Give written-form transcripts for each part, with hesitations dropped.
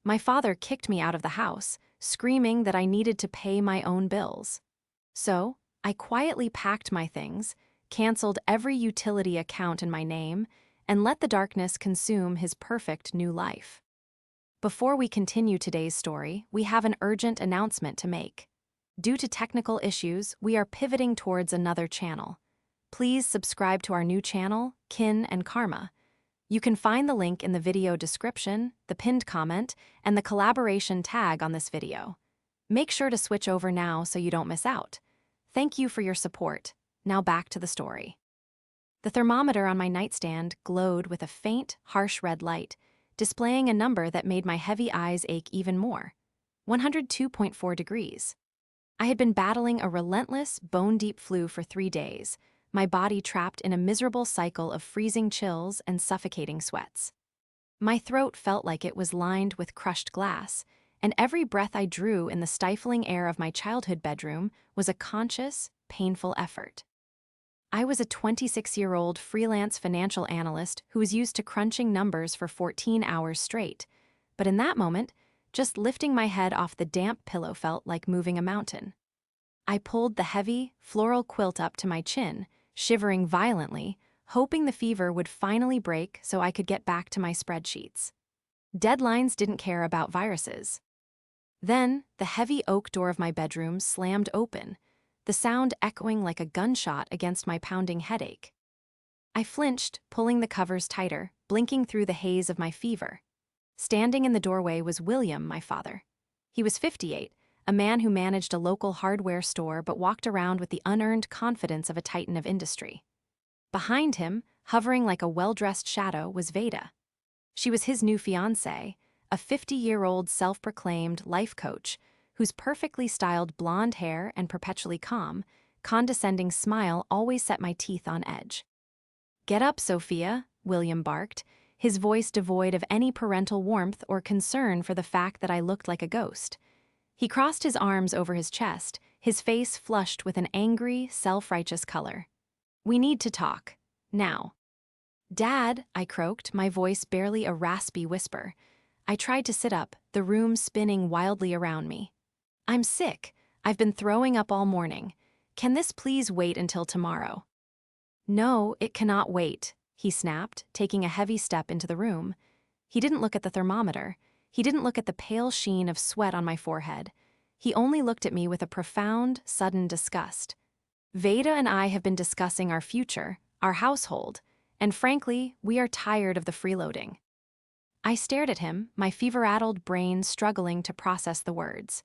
My father kicked me out of the house, screaming that I needed to pay my own bills. So, I quietly packed my things, canceled every utility account in my name, and let the darkness consume his perfect new life. Before we continue today's story, we have an urgent announcement to make. Due to technical issues, we are pivoting towards another channel. Please subscribe to our new channel, Kin and Karma. You can find the link in the video description, the pinned comment, and the collaboration tag on this video. Make sure to switch over now so you don't miss out. Thank you for your support. Now back to the story. The thermometer on my nightstand glowed with a faint, harsh red light, displaying a number that made my heavy eyes ache even more. 102.4 degrees. I had been battling a relentless, bone-deep flu for 3 days, my body trapped in a miserable cycle of freezing chills and suffocating sweats. My throat felt like it was lined with crushed glass, and every breath I drew in the stifling air of my childhood bedroom was a conscious, painful effort. I was a 26-year-old freelance financial analyst who was used to crunching numbers for 14 hours straight, but in that moment, just lifting my head off the damp pillow felt like moving a mountain. I pulled the heavy, floral quilt up to my chin, shivering violently, hoping the fever would finally break so I could get back to my spreadsheets. Deadlines didn't care about viruses. Then, the heavy oak door of my bedroom slammed open, the sound echoing like a gunshot against my pounding headache. I flinched, pulling the covers tighter, blinking through the haze of my fever. Standing in the doorway was William, my father. He was 58, a man who managed a local hardware store but walked around with the unearned confidence of a titan of industry. Behind him, hovering like a well-dressed shadow, was Veda. She was his new fiancée, a 50-year-old self-proclaimed life coach whose perfectly styled blonde hair and perpetually calm, condescending smile always set my teeth on edge. "Get up, Sophia," William barked, his voice devoid of any parental warmth or concern for the fact that I looked like a ghost. He crossed his arms over his chest, his face flushed with an angry, self-righteous color. "We need to talk. Now." "Dad," I croaked, my voice barely a raspy whisper. I tried to sit up, the room spinning wildly around me. "I'm sick. I've been throwing up all morning. Can this please wait until tomorrow?" "No, it cannot wait," he snapped, taking a heavy step into the room. He didn't look at the thermometer. He didn't look at the pale sheen of sweat on my forehead. He only looked at me with a profound, sudden disgust. "Veda and I have been discussing our future, our household, and frankly, we are tired of the freeloading." I stared at him, my fever-addled brain struggling to process the words.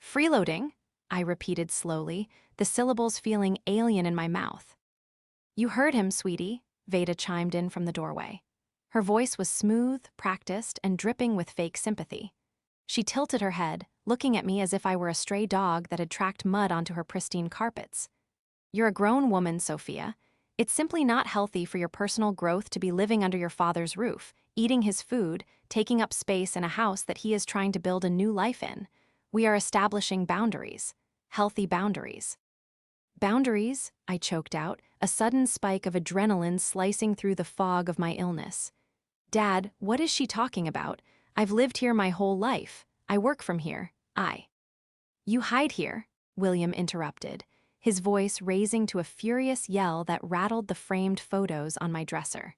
"Freeloading?" I repeated slowly, the syllables feeling alien in my mouth. "You heard him, sweetie," Veda chimed in from the doorway. Her voice was smooth, practiced, and dripping with fake sympathy. She tilted her head, looking at me as if I were a stray dog that had tracked mud onto her pristine carpets. "You're a grown woman, Sophia. It's simply not healthy for your personal growth to be living under your father's roof, eating his food, taking up space in a house that he is trying to build a new life in. We are establishing boundaries. Healthy boundaries." "Boundaries?" I choked out, a sudden spike of adrenaline slicing through the fog of my illness. "Dad, what is she talking about? I've lived here my whole life. I work from here. "You hide here," William interrupted, his voice raising to a furious yell that rattled the framed photos on my dresser.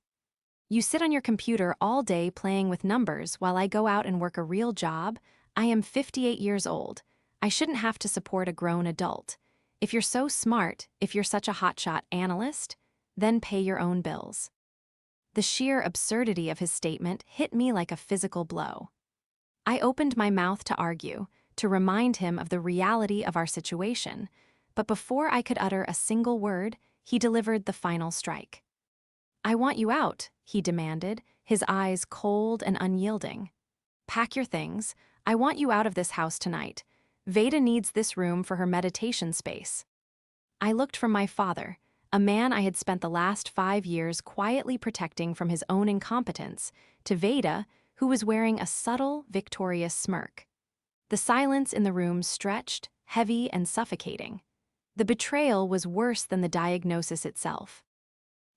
"You sit on your computer all day playing with numbers while I go out and work a real job. I am 58 years old. I shouldn't have to support a grown adult. If you're so smart, if you're such a hotshot analyst, then pay your own bills." The sheer absurdity of his statement hit me like a physical blow. I opened my mouth to argue, to remind him of the reality of our situation, but before I could utter a single word, he delivered the final strike. "I want you out," he demanded, his eyes cold and unyielding. "Pack your things. I want you out of this house tonight. Veda needs this room for her meditation space." I looked from my father, a man I had spent the last 5 years quietly protecting from his own incompetence, to Veda, who was wearing a subtle, victorious smirk. The silence in the room stretched, heavy and suffocating. The betrayal was worse than the diagnosis itself.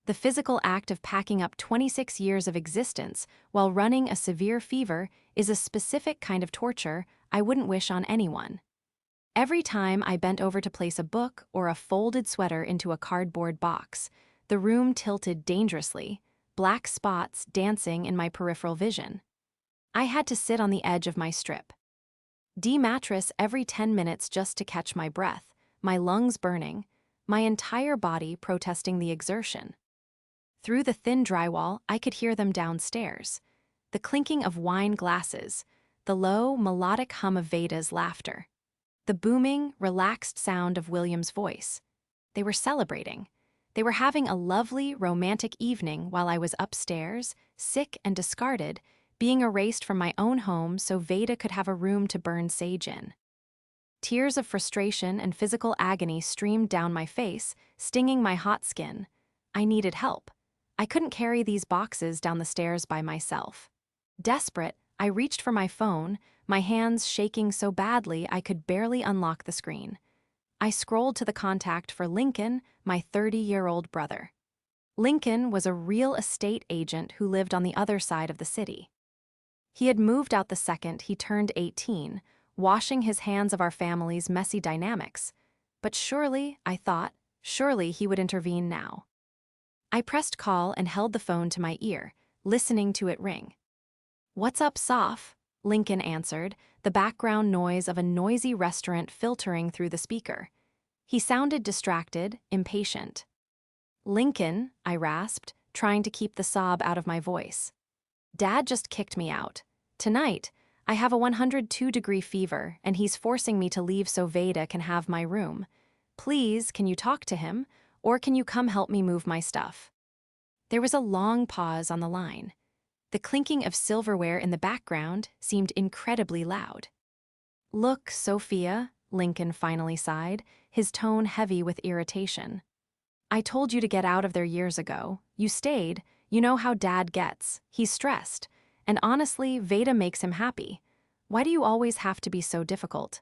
The physical act of packing up 26 years of existence while running a severe fever is a specific kind of torture I wouldn't wish on anyone. Every time I bent over to place a book or a folded sweater into a cardboard box, the room tilted dangerously, black spots dancing in my peripheral vision. I had to sit on the edge of my strip. De-mattress every 10 minutes just to catch my breath, my lungs burning, my entire body protesting the exertion. Through the thin drywall, I could hear them downstairs. The clinking of wine glasses, the low, melodic hum of Veda's laughter, the booming, relaxed sound of William's voice. They were celebrating. They were having a lovely, romantic evening while I was upstairs, sick and discarded, being erased from my own home so Veda could have a room to burn sage in. Tears of frustration and physical agony streamed down my face, stinging my hot skin. I needed help. I couldn't carry these boxes down the stairs by myself. Desperate, I reached for my phone, my hands shaking so badly I could barely unlock the screen. I scrolled to the contact for Lincoln, my 30-year-old brother. Lincoln was a real estate agent who lived on the other side of the city. He had moved out the second he turned 18, washing his hands of our family's messy dynamics. But surely, I thought, surely he would intervene now. I pressed call and held the phone to my ear, listening to it ring. "What's up, Soph?" Lincoln answered, the background noise of a noisy restaurant filtering through the speaker. He sounded distracted, impatient. "Lincoln," I rasped, trying to keep the sob out of my voice. "Dad just kicked me out. Tonight, I have a 102-degree fever, and he's forcing me to leave so Veda can have my room. Please, can you talk to him, or can you come help me move my stuff?" There was a long pause on the line. The clinking of silverware in the background seemed incredibly loud. "Look, Sophia," Lincoln finally sighed, his tone heavy with irritation. "I told you to get out of there years ago. You stayed. You know how Dad gets. He's stressed. And honestly, Veda makes him happy. Why do you always have to be so difficult?"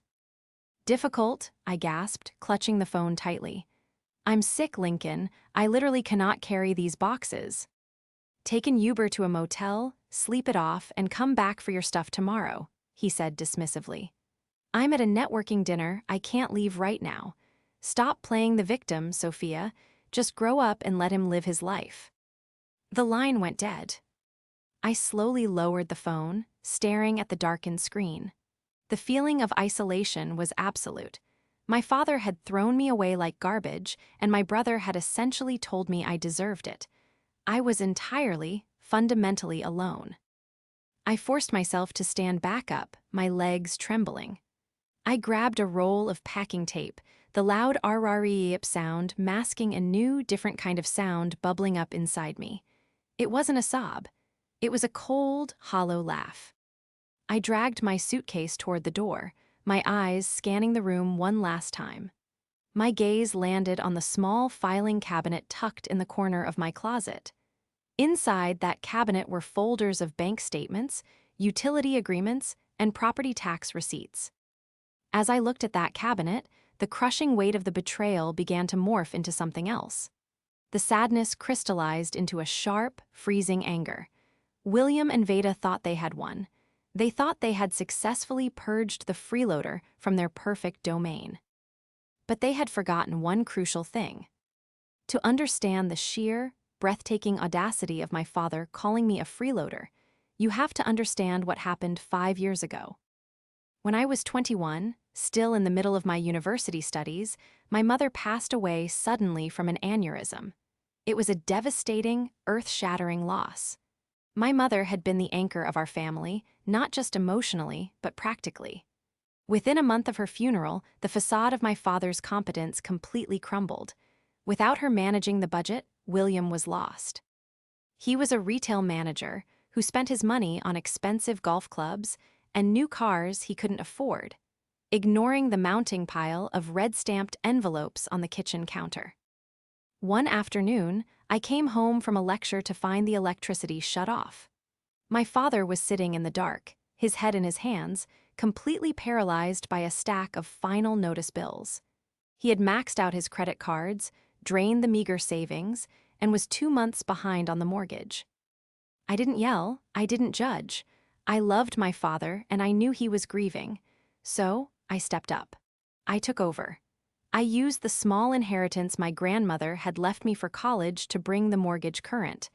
"Difficult?" I gasped, clutching the phone tightly. "I'm sick, Lincoln. I literally cannot carry these boxes. Take an Uber to a motel, sleep it off, and come back for your stuff tomorrow," he said dismissively. "I'm at a networking dinner. I can't leave right now. Stop playing the victim, Sophia. Just grow up and let him live his life." The line went dead. I slowly lowered the phone, staring at the darkened screen. The feeling of isolation was absolute. My father had thrown me away like garbage, and my brother had essentially told me I deserved it. I was entirely, fundamentally alone. I forced myself to stand back up, my legs trembling. I grabbed a roll of packing tape, the loud RREEP sound masking a new, different kind of sound bubbling up inside me. It wasn't a sob. It was a cold, hollow laugh. I dragged my suitcase toward the door, my eyes scanning the room one last time. My gaze landed on the small filing cabinet tucked in the corner of my closet. Inside that cabinet were folders of bank statements, utility agreements, and property tax receipts. As I looked at that cabinet, the crushing weight of the betrayal began to morph into something else. The sadness crystallized into a sharp, freezing anger. William and Veda thought they had won. They thought they had successfully purged the freeloader from their perfect domain. But they had forgotten one crucial thing. To understand the sheer, breathtaking audacity of my father calling me a freeloader, you have to understand what happened 5 years ago. When I was 21, still in the middle of my university studies, my mother passed away suddenly from an aneurysm. It was a devastating, earth-shattering loss. My mother had been the anchor of our family, not just emotionally, but practically. Within a month of her funeral, the facade of my father's competence completely crumbled. Without her managing the budget, William was lost. He was a retail manager who spent his money on expensive golf clubs and new cars he couldn't afford, ignoring the mounting pile of red-stamped envelopes on the kitchen counter. One afternoon, I came home from a lecture to find the electricity shut off. My father was sitting in the dark, his head in his hands, completely paralyzed by a stack of final notice bills. He had maxed out his credit cards, drained the meager savings, and was 2 months behind on the mortgage. I didn't yell, I didn't judge. I loved my father and I knew he was grieving. So, I stepped up. I took over. I used the small inheritance my grandmother had left me for college to bring the mortgage current.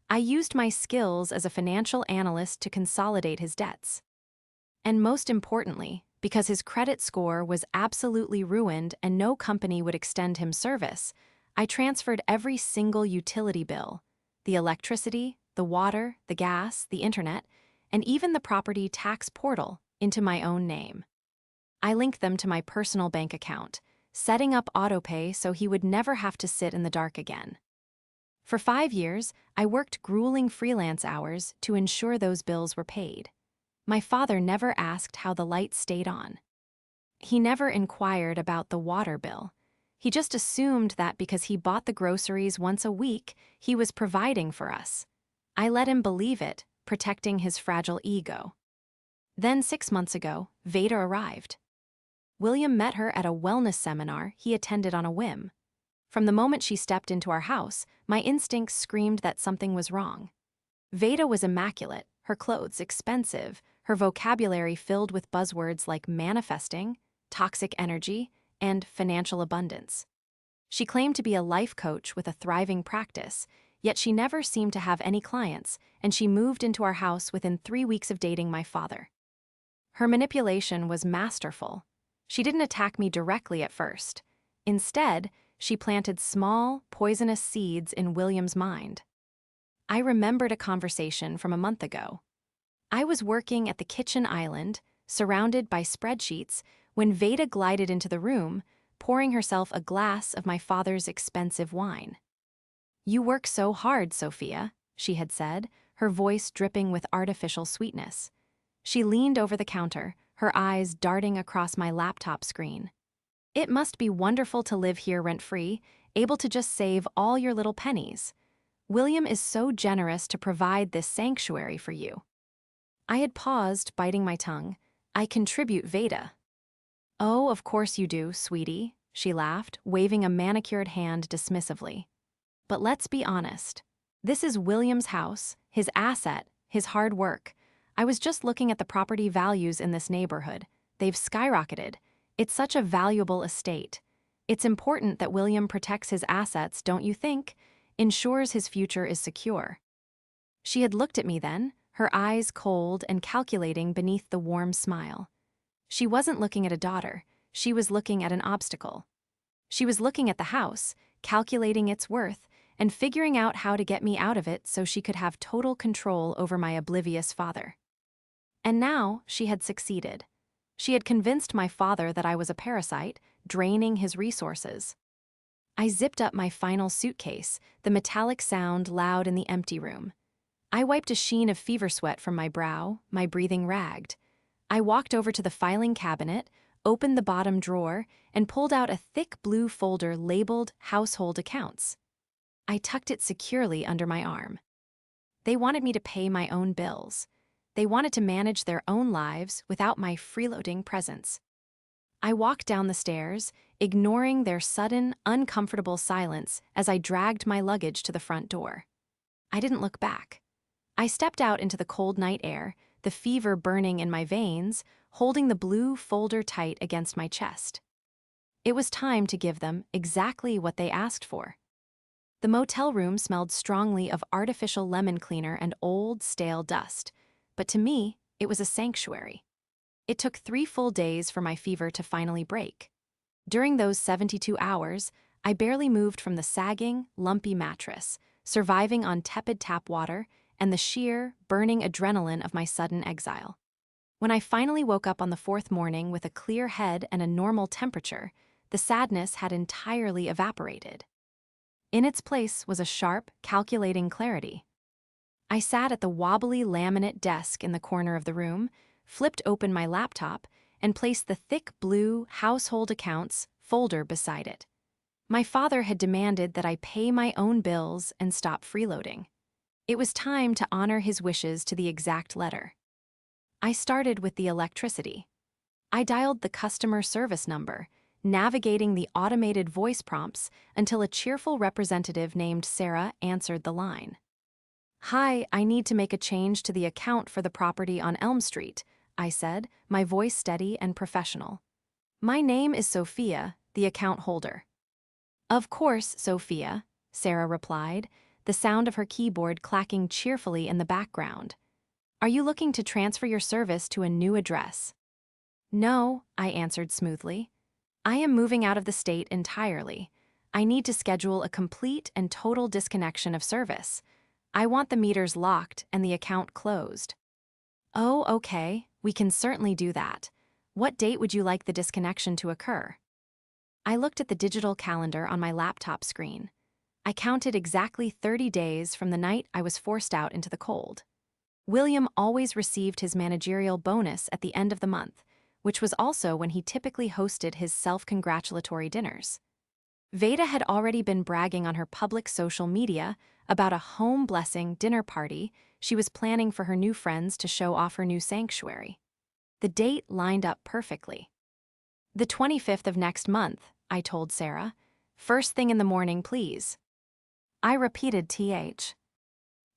I used my skills as a financial analyst to consolidate his debts. And most importantly, because his credit score was absolutely ruined and no company would extend him service, I transferred every single utility bill, the electricity, the water, the gas, the internet, and even the property tax portal, into my own name. I linked them to my personal bank account, setting up autopay so he would never have to sit in the dark again. For 5 years, I worked grueling freelance hours to ensure those bills were paid. My father never asked how the lights stayed on. He never inquired about the water bill. He just assumed that because he bought the groceries once a week, he was providing for us. I let him believe it, protecting his fragile ego. Then 6 months ago, Veda arrived. William met her at a wellness seminar he attended on a whim. From the moment she stepped into our house, my instincts screamed that something was wrong. Veda was immaculate, her clothes expensive, her vocabulary filled with buzzwords like manifesting, toxic energy, and financial abundance. She claimed to be a life coach with a thriving practice, yet she never seemed to have any clients, and she moved into our house within 3 weeks of dating my father. Her manipulation was masterful. She didn't attack me directly at first. Instead, she planted small, poisonous seeds in William's mind. I remembered a conversation from a month ago. I was working at the kitchen island, surrounded by spreadsheets, when Veda glided into the room, pouring herself a glass of my father's expensive wine. "You work so hard, Sophia," she had said, her voice dripping with artificial sweetness. She leaned over the counter, her eyes darting across my laptop screen. "It must be wonderful to live here rent-free, able to just save all your little pennies. William is so generous to provide this sanctuary for you." I had paused, biting my tongue. "I contribute, Veda." "Oh, of course you do, sweetie," she laughed, waving a manicured hand dismissively. "But let's be honest. This is William's house, his asset, his hard work. I was just looking at the property values in this neighborhood. They've skyrocketed. It's such a valuable estate. It's important that William protects his assets, don't you think? Ensures his future is secure." She had looked at me then, her eyes cold and calculating beneath the warm smile. She wasn't looking at a daughter, she was looking at an obstacle. She was looking at the house, calculating its worth, and figuring out how to get me out of it so she could have total control over my oblivious father. And now she had succeeded. She had convinced my father that I was a parasite, draining his resources. I zipped up my final suitcase, the metallic sound loud in the empty room. I wiped a sheen of fever sweat from my brow, my breathing ragged. I walked over to the filing cabinet, opened the bottom drawer, and pulled out a thick blue folder labeled Household Accounts. I tucked it securely under my arm. They wanted me to pay my own bills. They wanted to manage their own lives without my freeloading presence. I walked down the stairs, ignoring their sudden, uncomfortable silence as I dragged my luggage to the front door. I didn't look back. I stepped out into the cold night air, the fever burning in my veins, holding the blue folder tight against my chest. It was time to give them exactly what they asked for. The motel room smelled strongly of artificial lemon cleaner and old, stale dust, but to me, it was a sanctuary. It took 3 full days for my fever to finally break. During those 72 hours, I barely moved from the sagging, lumpy mattress, surviving on tepid tap water and the sheer, burning adrenaline of my sudden exile. When I finally woke up on the 4th morning with a clear head and a normal temperature, the sadness had entirely evaporated. In its place was a sharp, calculating clarity. I sat at the wobbly laminate desk in the corner of the room, flipped open my laptop, and placed the thick blue Household Accounts folder beside it. My father had demanded that I pay my own bills and stop freeloading. It was time to honor his wishes to the exact letter. I started with the electricity. I dialed the customer service number, navigating the automated voice prompts until a cheerful representative named Sarah answered the line. "Hi, I need to make a change to the account for the property on Elm Street," I said, my voice steady and professional. "My name is Sophia, the account holder." "Of course, Sophia," Sarah replied, the sound of her keyboard clacking cheerfully in the background. "Are you looking to transfer your service to a new address?" "No," I answered smoothly. "I am moving out of the state entirely. I need to schedule a complete and total disconnection of service. I want the meters locked and the account closed." "Oh, okay, we can certainly do that. What date would you like the disconnection to occur?" I looked at the digital calendar on my laptop screen. I counted exactly 30 days from the night I was forced out into the cold. William always received his managerial bonus at the end of the month, which was also when he typically hosted his self-congratulatory dinners. Veda had already been bragging on her public social media about a home blessing dinner party she was planning for her new friends to show off her new sanctuary. The date lined up perfectly. "The 25th of next month," I told Sarah. "First thing in the morning, please." I repeated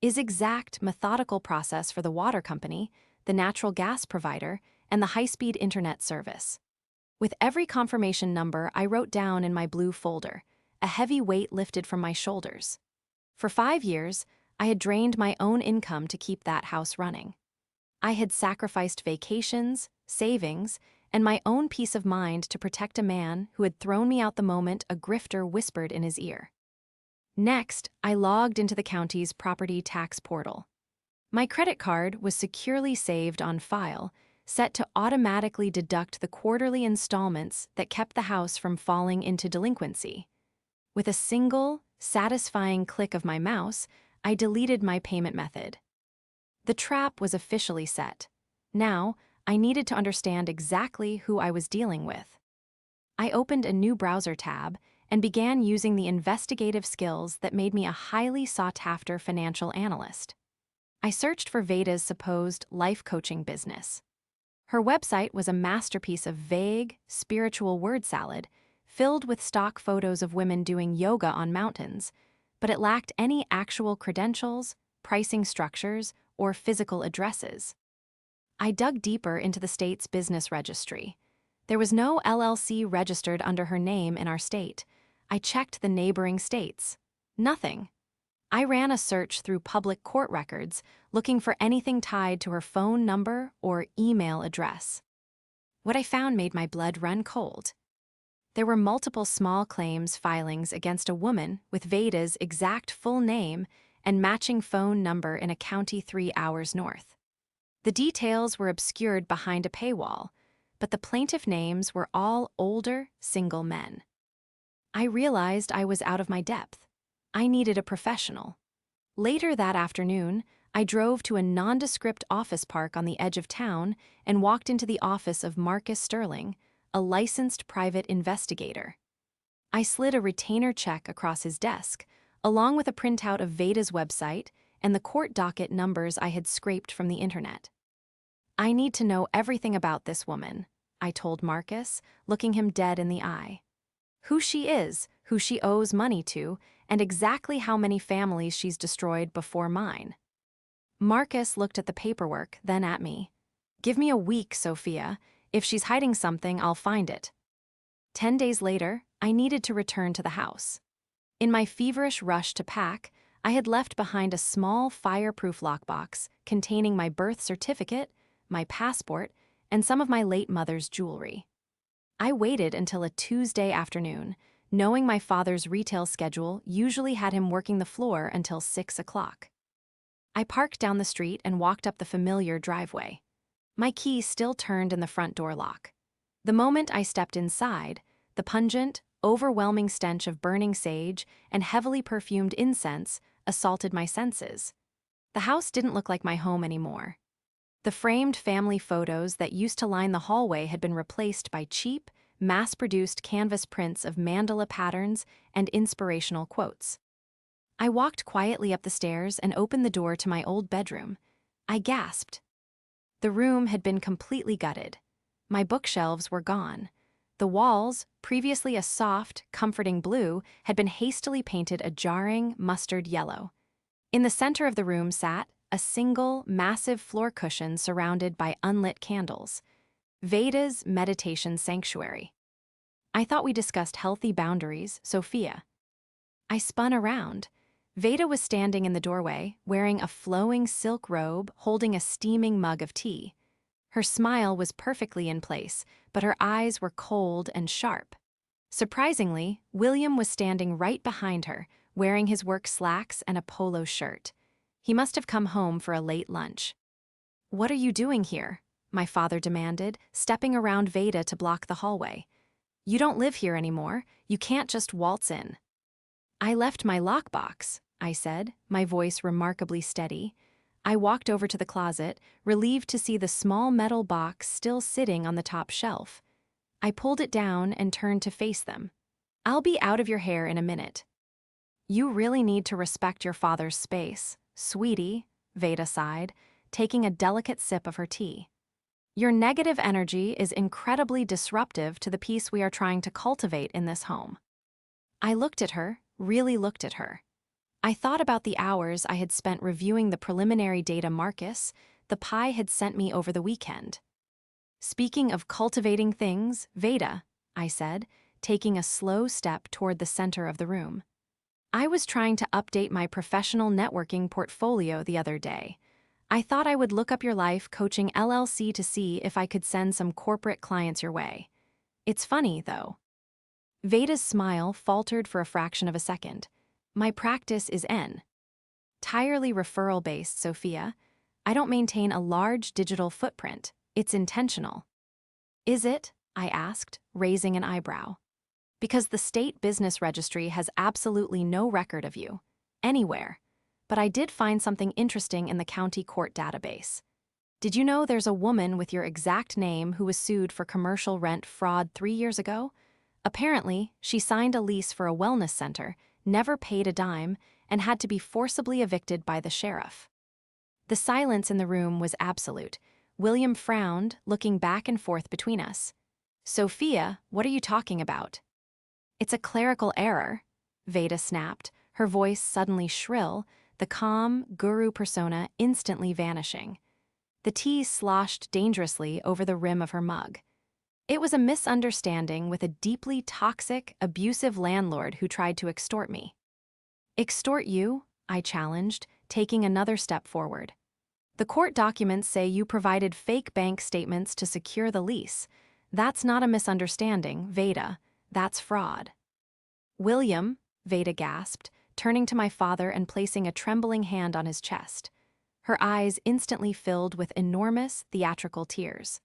Is exact, methodical process for the water company, the natural gas provider, and the high-speed internet service. With every confirmation number I wrote down in my blue folder, a heavy weight lifted from my shoulders. For 5 years, I had drained my own income to keep that house running. I had sacrificed vacations, savings, and my own peace of mind to protect a man who had thrown me out the moment a grifter whispered in his ear. Next, I logged into the county's property tax portal. My credit card was securely saved on file, set to automatically deduct the quarterly installments that kept the house from falling into delinquency. With a single, satisfying click of my mouse, I deleted my payment method. The trap was officially set. Now, I needed to understand exactly who I was dealing with. I opened a new browser tab and began using the investigative skills that made me a highly sought-after financial analyst. I searched for Veda's supposed life coaching business. Her website was a masterpiece of vague, spiritual word salad, filled with stock photos of women doing yoga on mountains, but it lacked any actual credentials, pricing structures, or physical addresses. I dug deeper into the state's business registry. There was no LLC registered under her name in our state. I checked the neighboring states. Nothing. I ran a search through public court records, looking for anything tied to her phone number or email address. What I found made my blood run cold. There were multiple small claims filings against a woman with Veda's exact full name and matching phone number in a county 3 hours north. The details were obscured behind a paywall, but the plaintiff names were all older, single men. I realized I was out of my depth. I needed a professional. Later that afternoon, I drove to a nondescript office park on the edge of town and walked into the office of Marcus Sterling, a licensed private investigator. I slid a retainer check across his desk, along with a printout of Veda's website and the court docket numbers I had scraped from the internet. "I need to know everything about this woman," I told Marcus, looking him dead in the eye. "Who she is, who she owes money to, and exactly how many families she's destroyed before mine." Marcus looked at the paperwork, then at me. "Give me a week, Sophia. If she's hiding something, I'll find it." 10 days later, I needed to return to the house. In my feverish rush to pack, I had left behind a small fireproof lockbox containing my birth certificate, my passport, and some of my late mother's jewelry. I waited until a Tuesday afternoon, knowing my father's retail schedule usually had him working the floor until 6 o'clock. I parked down the street and walked up the familiar driveway. My key still turned in the front door lock. The moment I stepped inside, the pungent, overwhelming stench of burning sage and heavily perfumed incense assaulted my senses. The house didn't look like my home anymore. The framed family photos that used to line the hallway had been replaced by cheap, mass-produced canvas prints of mandala patterns and inspirational quotes. I walked quietly up the stairs and opened the door to my old bedroom. I gasped. The room had been completely gutted. My bookshelves were gone. The walls, previously a soft, comforting blue, had been hastily painted a jarring, mustard yellow. In the center of the room sat a single, massive floor cushion surrounded by unlit candles. Veda's meditation sanctuary. I thought we discussed healthy boundaries, Sophia. I spun around. Veda was standing in the doorway, wearing a flowing silk robe, holding a steaming mug of tea. Her smile was perfectly in place, but her eyes were cold and sharp. Surprisingly, William was standing right behind her, wearing his work slacks and a polo shirt. He must have come home for a late lunch. "What are you doing here?" my father demanded, stepping around Veda to block the hallway. "You don't live here anymore. You can't just waltz in." "I left my lockbox," I said, my voice remarkably steady. I walked over to the closet, relieved to see the small metal box still sitting on the top shelf. I pulled it down and turned to face them. "I'll be out of your hair in a minute." "You really need to respect your father's space, sweetie," Veda sighed, taking a delicate sip of her tea. "Your negative energy is incredibly disruptive to the peace we are trying to cultivate in this home." I looked at her, really looked at her. I thought about the hours I had spent reviewing the preliminary data Marcus, the pie had sent me over the weekend. "Speaking of cultivating things, Veda," I said, taking a slow step toward the center of the room. "I was trying to update my professional networking portfolio the other day. I thought I would look up your life coaching LLC to see if I could send some corporate clients your way. It's funny, though." Veda's smile faltered for a fraction of a second. "My practice is entirely referral-based, Sophia. I don't maintain a large digital footprint. It's intentional." "Is it?" I asked, raising an eyebrow. "Because the state business registry has absolutely no record of you. Anywhere. But I did find something interesting in the county court database. Did you know there's a woman with your exact name who was sued for commercial rent fraud 3 years ago? Apparently, she signed a lease for a wellness center, never paid a dime, and had to be forcibly evicted by the sheriff." The silence in the room was absolute. William frowned, looking back and forth between us. "Sophia, what are you talking about?" "It's a clerical error," Veda snapped, her voice suddenly shrill, the calm, guru persona instantly vanishing. The tea sloshed dangerously over the rim of her mug. "It was a misunderstanding with a deeply toxic, abusive landlord who tried to extort me." "Extort you?" I challenged, taking another step forward. "The court documents say you provided fake bank statements to secure the lease. That's not a misunderstanding, Veda. That's fraud." "William," Veda gasped, turning to my father and placing a trembling hand on his chest. Her eyes instantly filled with enormous, theatrical tears.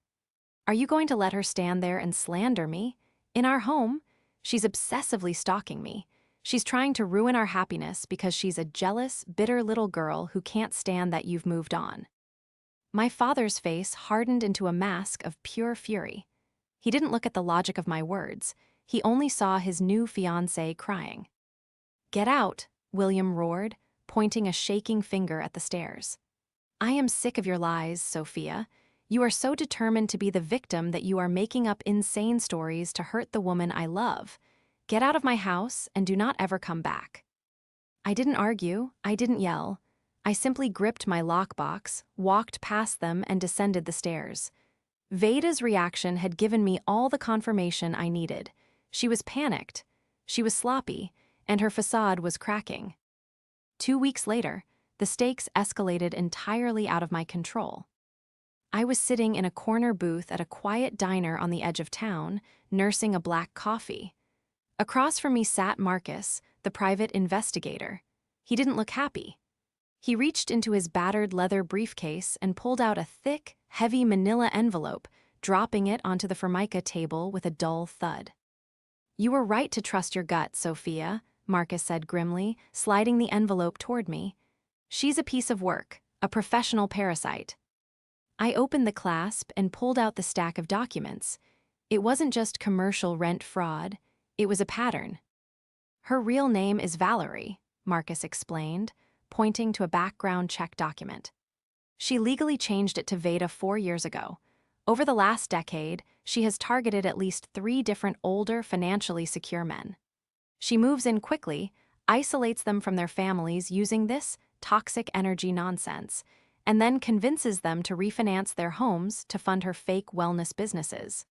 "Are you going to let her stand there and slander me? In our home? She's obsessively stalking me. She's trying to ruin our happiness because she's a jealous, bitter little girl who can't stand that you've moved on." My father's face hardened into a mask of pure fury. He didn't look at the logic of my words. He only saw his new fiancée crying. "Get out," William roared, pointing a shaking finger at the stairs. "I am sick of your lies, Sophia. You are so determined to be the victim that you are making up insane stories to hurt the woman I love. Get out of my house and do not ever come back." I didn't argue, I didn't yell. I simply gripped my lockbox, walked past them, and descended the stairs. Veda's reaction had given me all the confirmation I needed. She was panicked, she was sloppy, and her facade was cracking. 2 weeks later, the stakes escalated entirely out of my control. I was sitting in a corner booth at a quiet diner on the edge of town, nursing a black coffee. Across from me sat Marcus, the private investigator. He didn't look happy. He reached into his battered leather briefcase and pulled out a thick, heavy manila envelope, dropping it onto the Formica table with a dull thud. "You were right to trust your gut, Sophia," Marcus said grimly, sliding the envelope toward me. "She's a piece of work, a professional parasite." I opened the clasp and pulled out the stack of documents. It wasn't just commercial rent fraud, it was a pattern. "Her real name is Valerie," Marcus explained, pointing to a background check document. "She legally changed it to Veda 4 years ago. Over the last decade, she has targeted at least 3 different older, financially secure men. She moves in quickly, isolates them from their families using this toxic energy nonsense, and then convinces them to refinance their homes to fund her fake wellness businesses.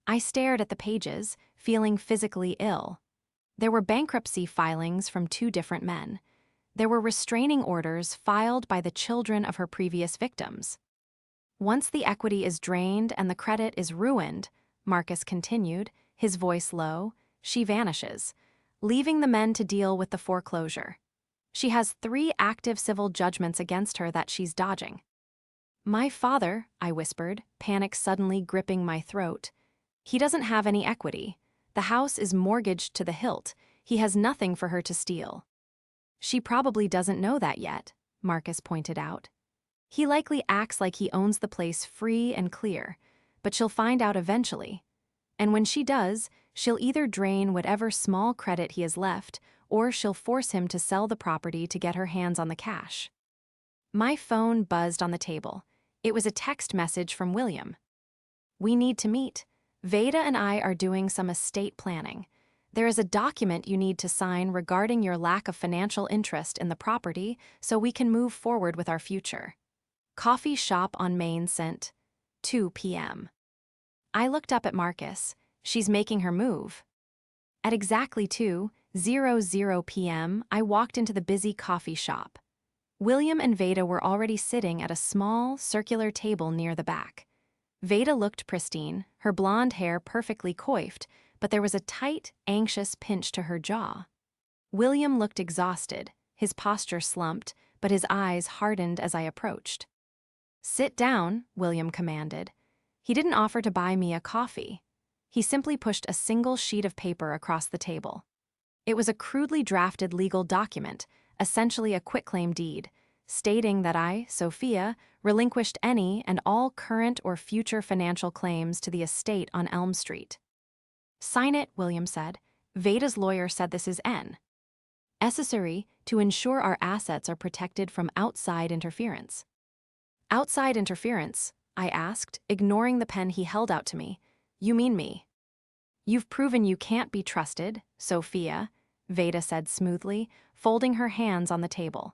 I stared at the pages, feeling physically ill. There were bankruptcy filings from 2 different men. There were restraining orders filed by the children of her previous victims. Once the equity is drained and the credit is ruined, Marcus continued, his voice low, she vanishes, leaving the men to deal with the foreclosure. She has 3 active civil judgments against her that she's dodging. My father, I whispered, panic suddenly gripping my throat. He doesn't have any equity. The house is mortgaged to the hilt. He has nothing for her to steal. She probably doesn't know that yet, Marcus pointed out. He likely acts like he owns the place free and clear, but she'll find out eventually. And when she does, she'll either drain whatever small credit he has left, or she'll force him to sell the property to get her hands on the cash. My phone buzzed on the table. It was a text message from William. We need to meet. Veda and I are doing some estate planning. There is a document you need to sign regarding your lack of financial interest in the property so we can move forward with our future. Coffee shop on Main sent 2 p.m. I looked up at Marcus. She's making her move. At exactly 2:00 p.m., I walked into the busy coffee shop. William and Veda were already sitting at a small, circular table near the back. Veda looked pristine, her blonde hair perfectly coiffed, but there was a tight, anxious pinch to her jaw. William looked exhausted, his posture slumped, but his eyes hardened as I approached. Sit down, William commanded. He didn't offer to buy me a coffee. He simply pushed a single sheet of paper across the table. It was a crudely drafted legal document, essentially a quitclaim deed, stating that I, Sophia, relinquished any and all current or future financial claims to the estate on Elm Street. Sign it, William said. Veda's lawyer said this is necessary to ensure our assets are protected from outside interference. Outside interference? I asked, ignoring the pen he held out to me. You mean me? You've proven you can't be trusted, Sophia, Veda said smoothly, folding her hands on the table.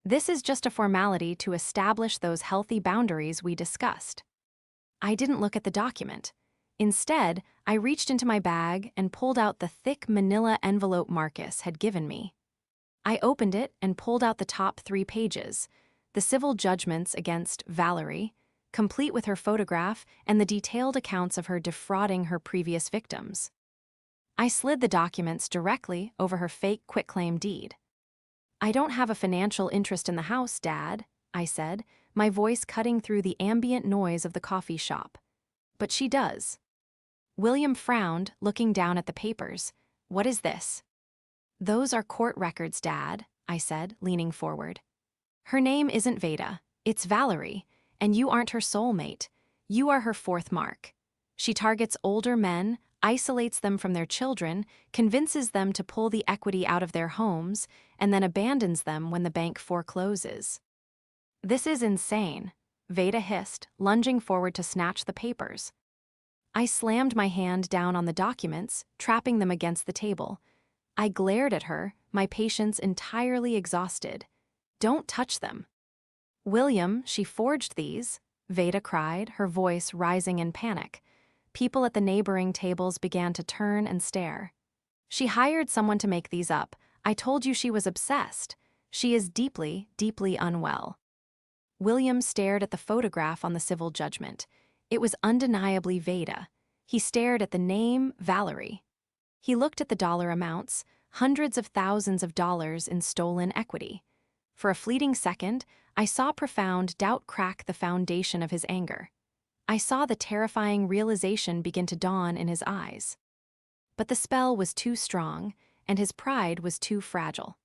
This is just a formality to establish those healthy boundaries we discussed. I didn't look at the document. Instead, I reached into my bag and pulled out the thick manila envelope Marcus had given me. I opened it and pulled out the top 3 pages, the civil judgments against Valerie, complete with her photograph and the detailed accounts of her defrauding her previous victims. I slid the documents directly over her fake quitclaim deed. I don't have a financial interest in the house, Dad, I said, my voice cutting through the ambient noise of the coffee shop. But she does. William frowned, looking down at the papers. What is this? Those are court records, Dad, I said, leaning forward. Her name isn't Veda, it's Valerie, and you aren't her soulmate. You are her 4th mark. She targets older men, isolates them from their children, convinces them to pull the equity out of their homes, and then abandons them when the bank forecloses. This is insane, Veda hissed, lunging forward to snatch the papers. I slammed my hand down on the documents, trapping them against the table. I glared at her, my patience entirely exhausted. Don't touch them. William, she forged these, Veda cried, her voice rising in panic. People at the neighboring tables began to turn and stare. She hired someone to make these up. I told you she was obsessed. She is deeply, deeply unwell. William stared at the photograph on the civil judgment. It was undeniably Veda. He stared at the name Valerie. He looked at the dollar amounts, hundreds of thousands of dollars in stolen equity. For a fleeting second, I saw profound doubt crack the foundation of his anger. I saw the terrifying realization begin to dawn in his eyes. But the spell was too strong, and his pride was too fragile.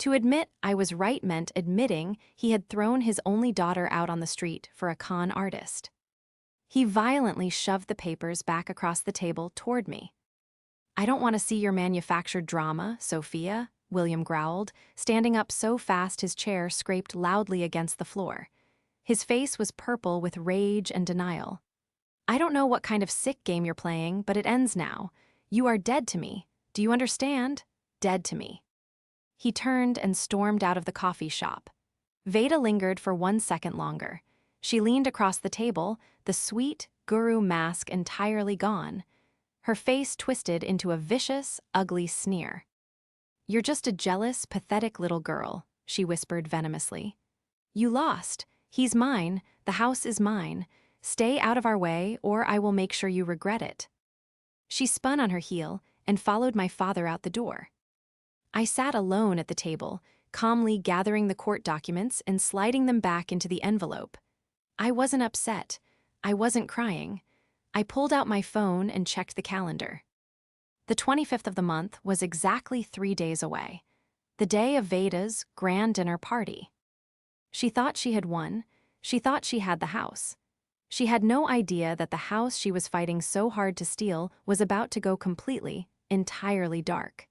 To admit I was right meant admitting he had thrown his only daughter out on the street for a con artist. He violently shoved the papers back across the table toward me. I don't want to see your manufactured drama, Sophia, William growled, standing up so fast his chair scraped loudly against the floor. His face was purple with rage and denial. I don't know what kind of sick game you're playing, but it ends now. You are dead to me. Do you understand? Dead to me. He turned and stormed out of the coffee shop. Veda lingered for 1 second longer. She leaned across the table, the sweet, guru mask entirely gone. Her face twisted into a vicious, ugly sneer. "You're just a jealous, pathetic little girl," she whispered venomously. "You lost. He's mine. The house is mine. Stay out of our way, or I will make sure you regret it." She spun on her heel and followed my father out the door. I sat alone at the table, calmly gathering the court documents and sliding them back into the envelope. I wasn't upset. I wasn't crying. I pulled out my phone and checked the calendar. The 25th of the month was exactly 3 days away, the day of Veda's grand dinner party. She thought she had won. She thought she had the house. She had no idea that the house she was fighting so hard to steal was about to go completely, entirely dark.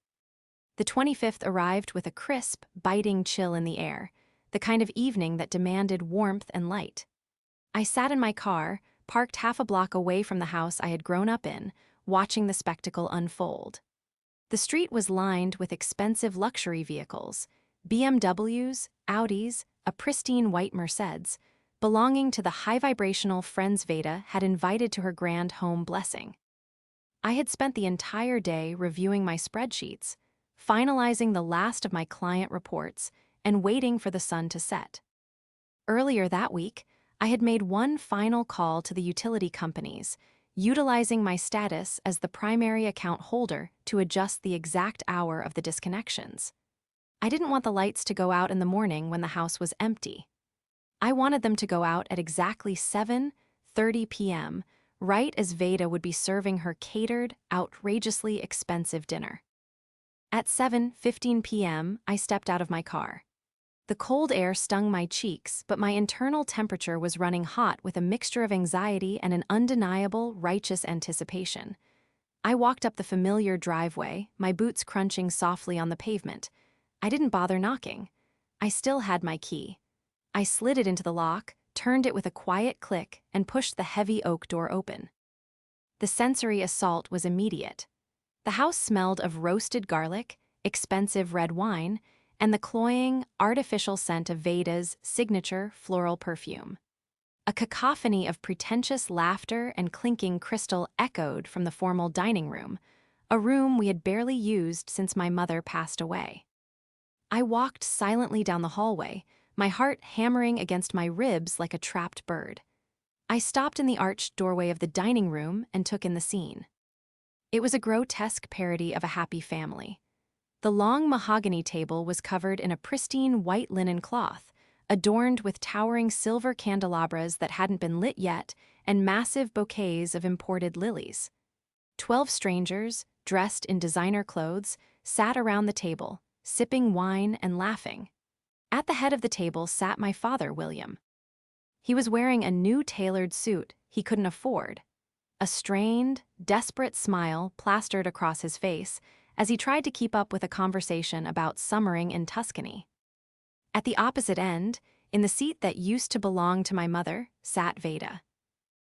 The 25th arrived with a crisp, biting chill in the air, the kind of evening that demanded warmth and light. I sat in my car, parked half a block away from the house I had grown up in, watching the spectacle unfold. The street was lined with expensive luxury vehicles, BMWs, Audis, a pristine white Mercedes, belonging to the high-vibrational friends Veda had invited to her grand home blessing. I had spent the entire day reviewing my spreadsheets, finalizing the last of my client reports, and waiting for the sun to set. Earlier that week, I had made one final call to the utility companies, utilizing my status as the primary account holder to adjust the exact hour of the disconnections. I didn't want the lights to go out in the morning when the house was empty. I wanted them to go out at exactly 7:30 p.m., right as Veda would be serving her catered, outrageously expensive dinner. At 7:15 p.m., I stepped out of my car. The cold air stung my cheeks, but my internal temperature was running hot with a mixture of anxiety and an undeniable, righteous anticipation. I walked up the familiar driveway, my boots crunching softly on the pavement. I didn't bother knocking. I still had my key. I slid it into the lock, turned it with a quiet click, and pushed the heavy oak door open. The sensory assault was immediate. The house smelled of roasted garlic, expensive red wine, and the cloying, artificial scent of Veda's signature floral perfume. A cacophony of pretentious laughter and clinking crystal echoed from the formal dining room, a room we had barely used since my mother passed away. I walked silently down the hallway, my heart hammering against my ribs like a trapped bird. I stopped in the arched doorway of the dining room and took in the scene. It was a grotesque parody of a happy family. The long mahogany table was covered in a pristine white linen cloth, adorned with towering silver candelabras that hadn't been lit yet and massive bouquets of imported lilies. 12 strangers, dressed in designer clothes, sat around the table, sipping wine and laughing. At the head of the table sat my father, William. He was wearing a new tailored suit he couldn't afford. A strained, desperate smile plastered across his face as he tried to keep up with a conversation about summering in Tuscany. At the opposite end, in the seat that used to belong to my mother, sat Veda.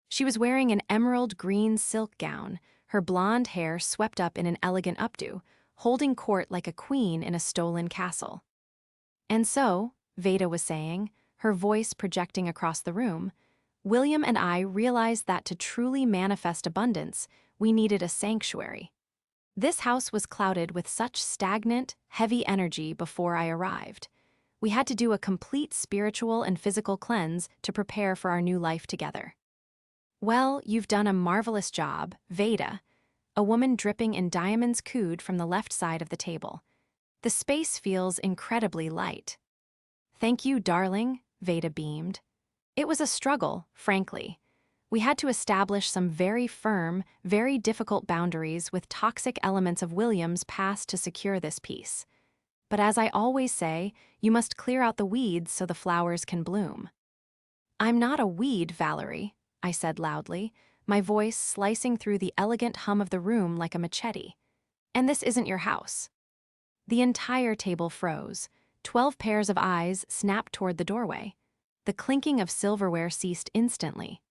She was wearing an emerald green silk gown, her blonde hair swept up in an elegant updo, holding court like a queen in a stolen castle. "And so," Veda was saying, her voice projecting across the room, "William and I realized that to truly manifest abundance, we needed a sanctuary. This house was clouded with such stagnant, heavy energy before I arrived. We had to do a complete spiritual and physical cleanse to prepare for our new life together." "Well, you've done a marvelous job, Veda," a woman dripping in diamonds cooed from the left side of the table. "The space feels incredibly light." "Thank you, darling," Veda beamed. "It was a struggle, frankly. We had to establish some very firm, very difficult boundaries with toxic elements of William's past to secure this peace. But as I always say, you must clear out the weeds so the flowers can bloom." "I'm not a weed, Valerie," I said loudly, my voice slicing through the elegant hum of the room like a machete. "And this isn't your house." The entire table froze. 12 pairs of eyes snapped toward the doorway. The clinking of silverware ceased instantly.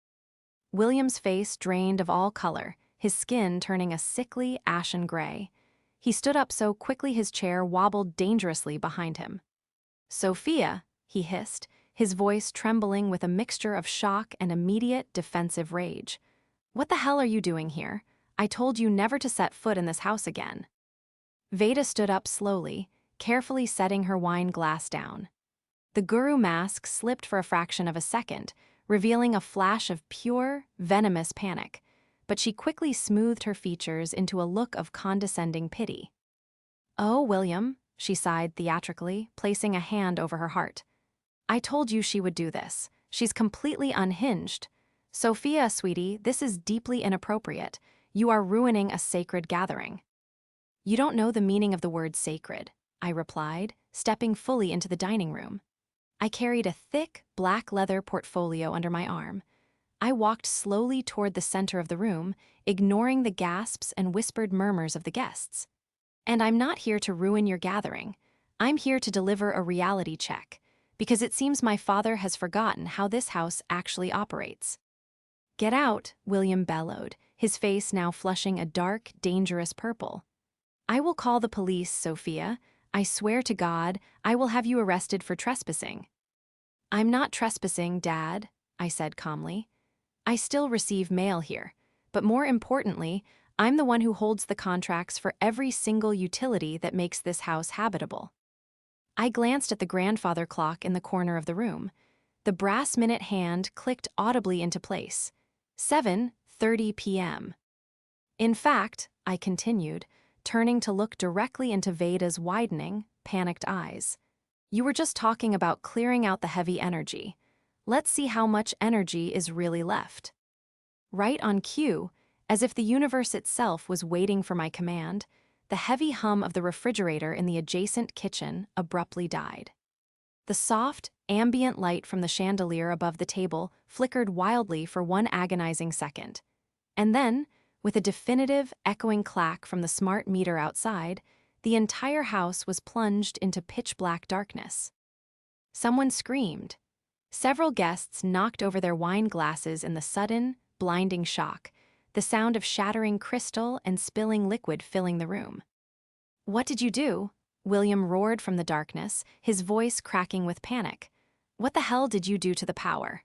William's face drained of all color, his skin turning a sickly, ashen gray. He stood up so quickly his chair wobbled dangerously behind him. "Sophia," he hissed, his voice trembling with a mixture of shock and immediate defensive rage. "What the hell are you doing here? I told you never to set foot in this house again." Veda stood up slowly, carefully setting her wine glass down. The guru mask slipped for a fraction of a second, revealing a flash of pure, venomous panic, but she quickly smoothed her features into a look of condescending pity. "Oh, William," she sighed theatrically, placing a hand over her heart. "I told you she would do this. She's completely unhinged. Sophia, sweetie, this is deeply inappropriate. You are ruining a sacred gathering." "You don't know the meaning of the word sacred," I replied, stepping fully into the dining room. I carried a thick, black leather portfolio under my arm. I walked slowly toward the center of the room, ignoring the gasps and whispered murmurs of the guests. "And I'm not here to ruin your gathering. I'm here to deliver a reality check, because it seems my father has forgotten how this house actually operates." "Get out," William bellowed, his face now flushing a dark, dangerous purple. "I will call the police, Sophia. I swear to God, I will have you arrested for trespassing." "I'm not trespassing, Dad," I said calmly. "I still receive mail here, but more importantly, I'm the one who holds the contracts for every single utility that makes this house habitable." I glanced at the grandfather clock in the corner of the room. The brass minute hand clicked audibly into place. 7:30 p.m. "In fact," I continued, turning to look directly into Veda's widening, panicked eyes, "you were just talking about clearing out the heavy energy. Let's see how much energy is really left." Right on cue, as if the universe itself was waiting for my command, the heavy hum of the refrigerator in the adjacent kitchen abruptly died. The soft, ambient light from the chandelier above the table flickered wildly for one agonizing second. And then, with a definitive, echoing clack from the smart meter outside, the entire house was plunged into pitch-black darkness. Someone screamed. Several guests knocked over their wine glasses in the sudden, blinding shock, the sound of shattering crystal and spilling liquid filling the room. "What did you do?" William roared from the darkness, his voice cracking with panic. "What the hell did you do to the power?"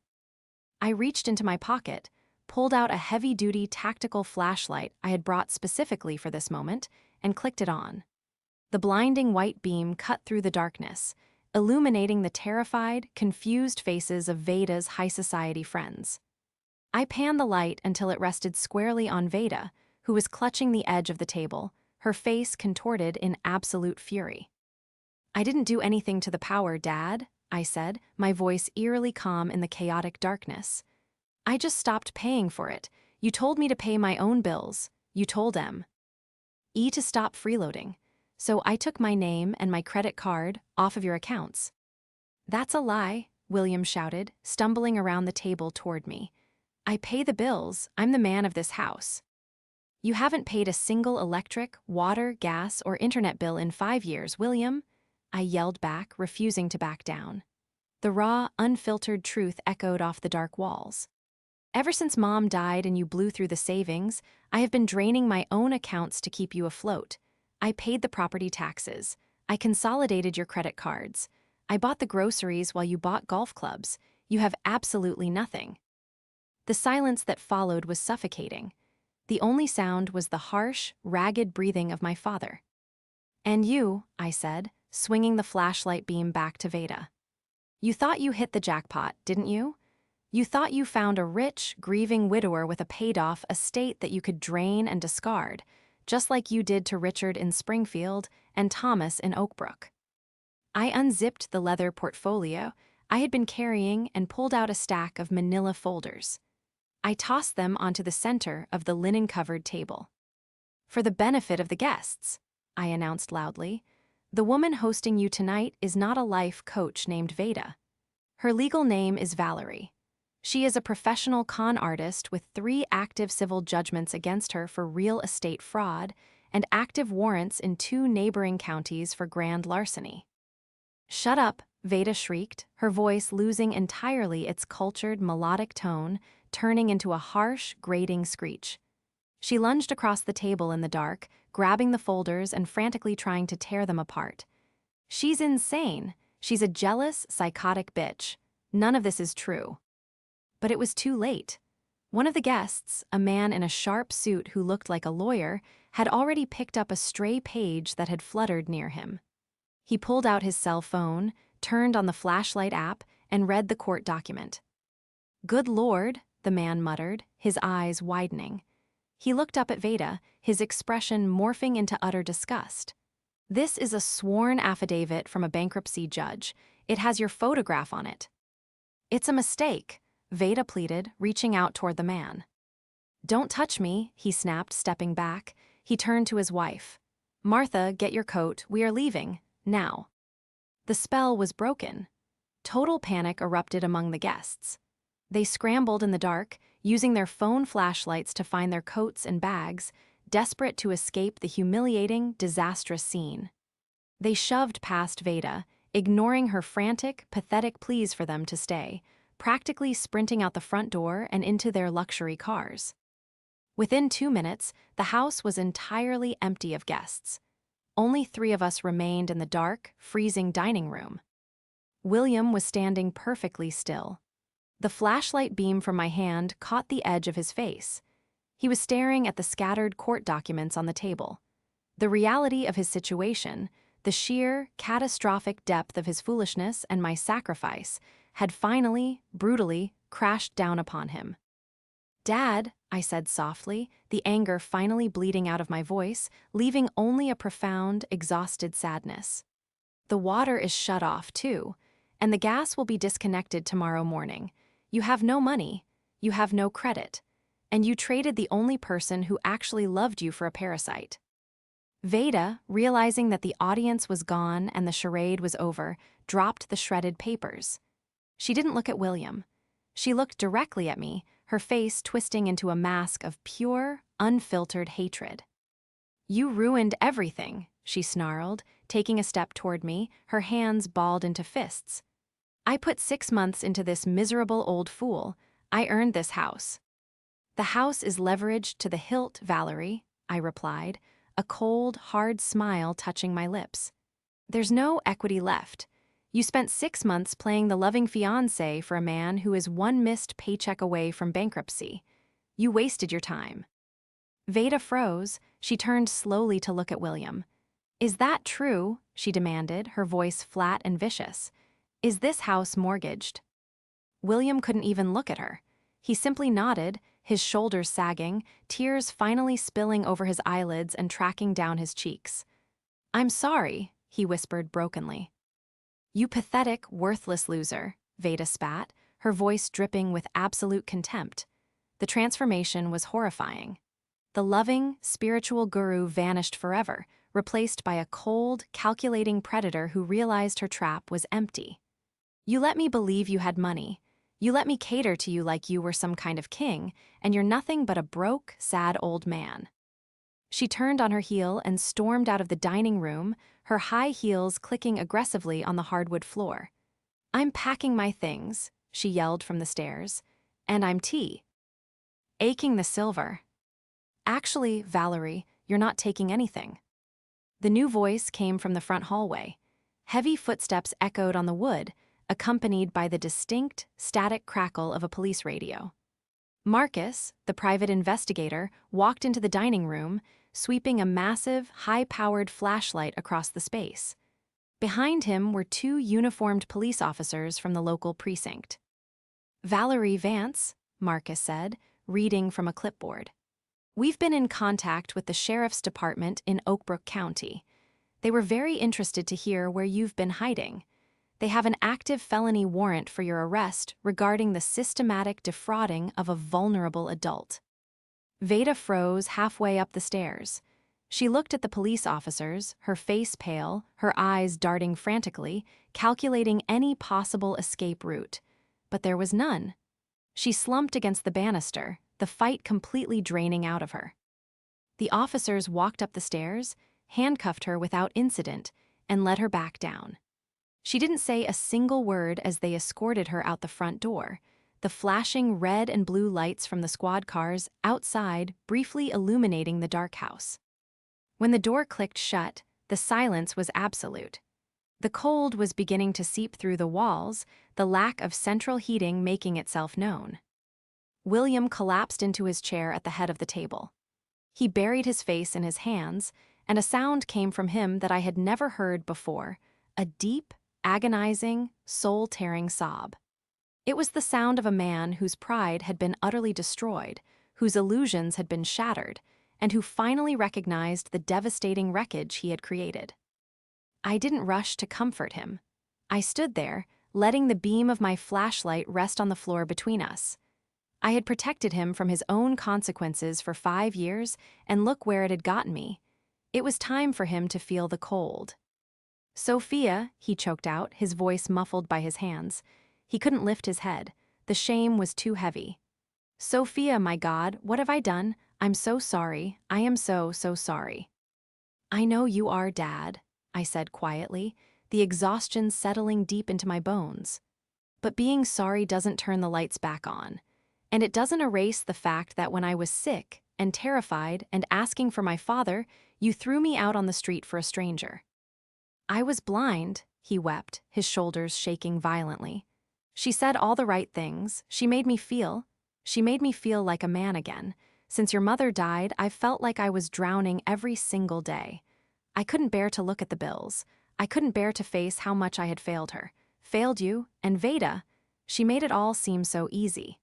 I reached into my pocket, pulled out a heavy-duty tactical flashlight I had brought specifically for this moment, and clicked it on. The blinding white beam cut through the darkness, illuminating the terrified, confused faces of Veda's high society friends. I panned the light until it rested squarely on Veda, who was clutching the edge of the table, her face contorted in absolute fury. "I didn't do anything to the power, Dad," I said, my voice eerily calm in the chaotic darkness. "I just stopped paying for it. You told me to pay my own bills. You told them to stop freeloading. So I took my name and my credit card off of your accounts." "That's a lie," William shouted, stumbling around the table toward me. "I pay the bills. I'm the man of this house." "You haven't paid a single electric, water, gas, or internet bill in 5 years, William," I yelled back, refusing to back down. The raw, unfiltered truth echoed off the dark walls. "Ever since Mom died and you blew through the savings, I have been draining my own accounts to keep you afloat. I paid the property taxes. I consolidated your credit cards. I bought the groceries while you bought golf clubs. You have absolutely nothing." The silence that followed was suffocating. The only sound was the harsh, ragged breathing of my father. "And you," I said, swinging the flashlight beam back to Veda. "You thought you hit the jackpot, didn't you? You thought you found a rich, grieving widower with a paid-off estate that you could drain and discard, just like you did to Richard in Springfield and Thomas in Oakbrook." I unzipped the leather portfolio I had been carrying and pulled out a stack of manila folders. I tossed them onto the center of the linen-covered table. "For the benefit of the guests," I announced loudly, "the woman hosting you tonight is not a life coach named Veda. Her legal name is Valerie. She is a professional con artist with 3 active civil judgments against her for real estate fraud and active warrants in 2 neighboring counties for grand larceny." "Shut up," Veda shrieked, her voice losing entirely its cultured, melodic tone, turning into a harsh, grating screech. She lunged across the table in the dark, grabbing the folders and frantically trying to tear them apart. She's insane. She's a jealous, psychotic bitch. None of this is true. But it was too late. One of the guests, a man in a sharp suit who looked like a lawyer, had already picked up a stray page that had fluttered near him. He pulled out his cell phone, turned on the flashlight app, and read the court document. "Good Lord," the man muttered, his eyes widening. He looked up at Veda, his expression morphing into utter disgust. "This is a sworn affidavit from a bankruptcy judge. It has your photograph on it." "It's a mistake," Veda pleaded, reaching out toward the man. "Don't touch me," he snapped, stepping back. He turned to his wife. "Martha, get your coat. We are leaving. Now." The spell was broken. Total panic erupted among the guests. They scrambled in the dark, using their phone flashlights to find their coats and bags, desperate to escape the humiliating, disastrous scene. They shoved past Veda, ignoring her frantic, pathetic pleas for them to stay, practically sprinting out the front door and into their luxury cars. Within 2 minutes, the house was entirely empty of guests. Only 3 of us remained in the dark, freezing dining room. William was standing perfectly still. The flashlight beam from my hand caught the edge of his face. He was staring at the scattered court documents on the table. The reality of his situation, the sheer, catastrophic depth of his foolishness and my sacrifice, had finally, brutally, crashed down upon him. "Dad," I said softly, the anger finally bleeding out of my voice, leaving only a profound, exhausted sadness. "The water is shut off, too, and the gas will be disconnected tomorrow morning. You have no money, you have no credit, and you traded the only person who actually loved you for a parasite." Veda, realizing that the audience was gone and the charade was over, dropped the shredded papers. She didn't look at William. She looked directly at me, her face twisting into a mask of pure, unfiltered hatred. "You ruined everything," she snarled, taking a step toward me, her hands balled into fists. "I put 6 months into this miserable old fool. I earned this house." "The house is leveraged to the hilt, Valerie," I replied, a cold, hard smile touching my lips. "There's no equity left. You spent 6 months playing the loving fiancé for a man who is one missed paycheck away from bankruptcy. You wasted your time." Veda froze. She turned slowly to look at William. "Is that true?" she demanded, her voice flat and vicious. "Is this house mortgaged?" William couldn't even look at her. He simply nodded, his shoulders sagging, tears finally spilling over his eyelids and tracking down his cheeks. "I'm sorry," he whispered brokenly. "You pathetic, worthless loser," Veda spat, her voice dripping with absolute contempt. The transformation was horrifying. The loving, spiritual guru vanished forever, replaced by a cold, calculating predator who realized her trap was empty. "You let me believe you had money. You let me cater to you like you were some kind of king, and you're nothing but a broke, sad old man." She turned on her heel and stormed out of the dining room, her high heels clicking aggressively on the hardwood floor. "I'm packing my things," she yelled from the stairs, "and I'm aching the silver." "Actually, Valerie, you're not taking anything." The new voice came from the front hallway. Heavy footsteps echoed on the wood, accompanied by the distinct, static crackle of a police radio. Marcus, the private investigator, walked into the dining room, sweeping a massive, high-powered flashlight across the space. Behind him were 2 uniformed police officers from the local precinct. "Valerie Vance," Marcus said, reading from a clipboard. "We've been in contact with the Sheriff's Department in Oakbrook County. They were very interested to hear where you've been hiding. They have an active felony warrant for your arrest regarding the systematic defrauding of a vulnerable adult." Veda froze halfway up the stairs. She looked at the police officers, her face pale, her eyes darting frantically, calculating any possible escape route. But there was none. She slumped against the banister, the fight completely draining out of her. The officers walked up the stairs, handcuffed her without incident, and led her back down. She didn't say a single word as they escorted her out the front door. the flashing red and blue lights from the squad cars outside briefly illuminating the dark house. When the door clicked shut, the silence was absolute. The cold was beginning to seep through the walls, the lack of central heating making itself known. William collapsed into his chair at the head of the table. He buried his face in his hands, and a sound came from him that I had never heard before, a deep, agonizing, soul-tearing sob. It was the sound of a man whose pride had been utterly destroyed, whose illusions had been shattered, and who finally recognized the devastating wreckage he had created. I didn't rush to comfort him. I stood there, letting the beam of my flashlight rest on the floor between us. I had protected him from his own consequences for 5 years, and look where it had gotten me. It was time for him to feel the cold. "Sophia," he choked out, his voice muffled by his hands. He couldn't lift his head. The shame was too heavy. "Sophia, my God, what have I done? I'm so sorry. I am so sorry." "I know you are, Dad," I said quietly, the exhaustion settling deep into my bones. "But being sorry doesn't turn the lights back on. And it doesn't erase the fact that when I was sick and terrified and asking for my father, you threw me out on the street for a stranger." "I was blind," he wept, his shoulders shaking violently. "She said all the right things. She made me feel like a man again. Since your mother died, I've felt like I was drowning every single day. I couldn't bear to look at the bills. I couldn't bear to face how much I had failed her. Failed you, and Veda. She made it all seem so easy."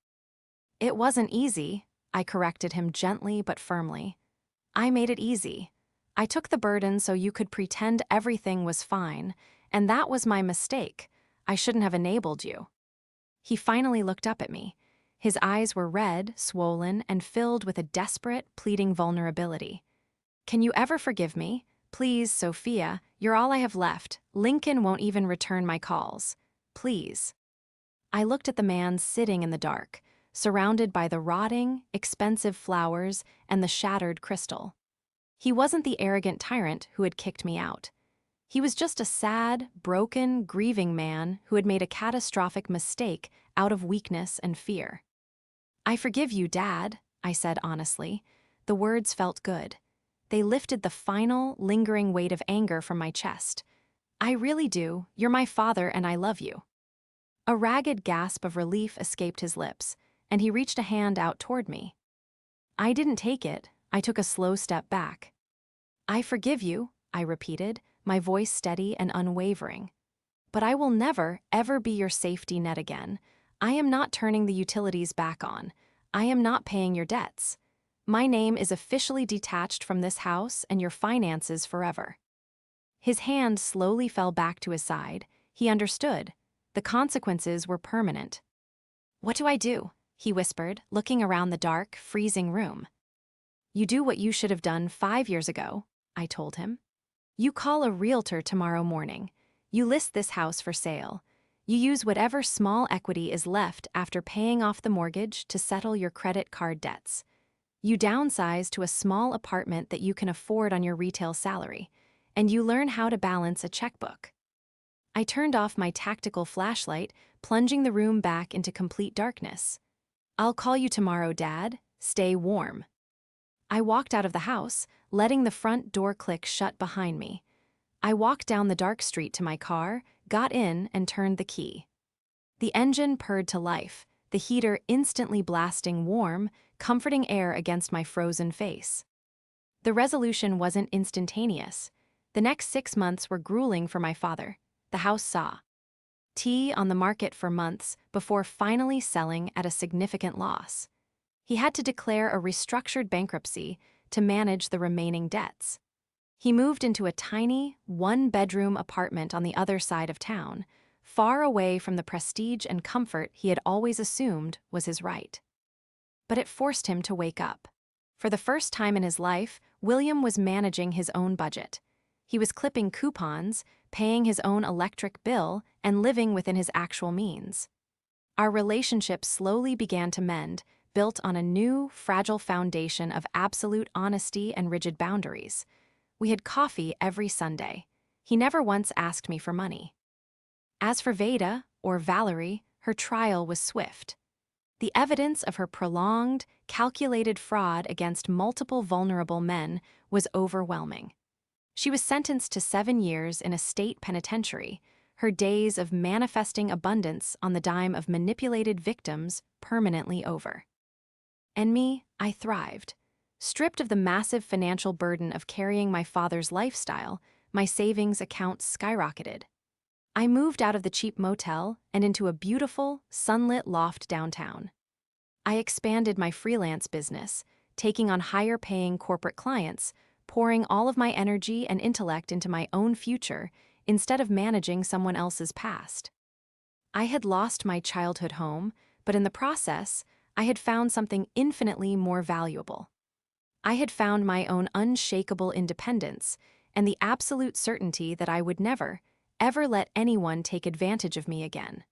"It wasn't easy," I corrected him gently but firmly. "I made it easy. I took the burden so you could pretend everything was fine, and that was my mistake. I shouldn't have enabled you." He finally looked up at me. His eyes were red, swollen, and filled with a desperate, pleading vulnerability. "Can you ever forgive me? Please, Sophia, you're all I have left. Lincoln won't even return my calls. Please." I looked at the man sitting in the dark, surrounded by the rotting, expensive flowers and the shattered crystal. He wasn't the arrogant tyrant who had kicked me out. He was just a sad, broken, grieving man who had made a catastrophic mistake out of weakness and fear. "I forgive you, Dad," I said honestly. The words felt good. They lifted the final, lingering weight of anger from my chest. "I really do. You're my father and I love you." A ragged gasp of relief escaped his lips, and he reached a hand out toward me. I didn't take it. I took a slow step back. "I forgive you," I repeated, my voice steady and unwavering. "But I will never, ever be your safety net again. I am not turning the utilities back on. I am not paying your debts. My name is officially detached from this house and your finances forever." His hand slowly fell back to his side. He understood. The consequences were permanent. "What do I do?" he whispered, looking around the dark, freezing room. "You do what you should have done 5 years ago," I told him. "You call a realtor tomorrow morning. You list this house for sale. You use whatever small equity is left after paying off the mortgage to settle your credit card debts. You downsize to a small apartment that you can afford on your retail salary, and you learn how to balance a checkbook." I turned off my tactical flashlight, plunging the room back into complete darkness. "I'll call you tomorrow, Dad. Stay warm." I walked out of the house, letting the front door click shut behind me. I walked down the dark street to my car, got in, and turned the key. The engine purred to life, the heater instantly blasting warm, comforting air against my frozen face. The resolution wasn't instantaneous. The next 6 months were grueling for my father. The house saw T on the market for months before finally selling at a significant loss. He had to declare a restructured bankruptcy to manage the remaining debts. He moved into a tiny, one-bedroom apartment on the other side of town, far away from the prestige and comfort he had always assumed was his right. But it forced him to wake up. For the first time in his life, William was managing his own budget. He was clipping coupons, paying his own electric bill, and living within his actual means. Our relationship slowly began to mend, built on a new, fragile foundation of absolute honesty and rigid boundaries. We had coffee every Sunday. He never once asked me for money. As for Veda, or Valerie, her trial was swift. The evidence of her prolonged, calculated fraud against multiple vulnerable men was overwhelming. She was sentenced to 7 years in a state penitentiary, her days of manifesting abundance on the dime of manipulated victims permanently over. And me, I thrived. Stripped of the massive financial burden of carrying my father's lifestyle, my savings account skyrocketed. I moved out of the cheap motel and into a beautiful, sunlit loft downtown. I expanded my freelance business, taking on higher-paying corporate clients, pouring all of my energy and intellect into my own future instead of managing someone else's past. I had lost my childhood home, but in the process, I had found something infinitely more valuable. I had found my own unshakable independence and the absolute certainty that I would never, ever let anyone take advantage of me again.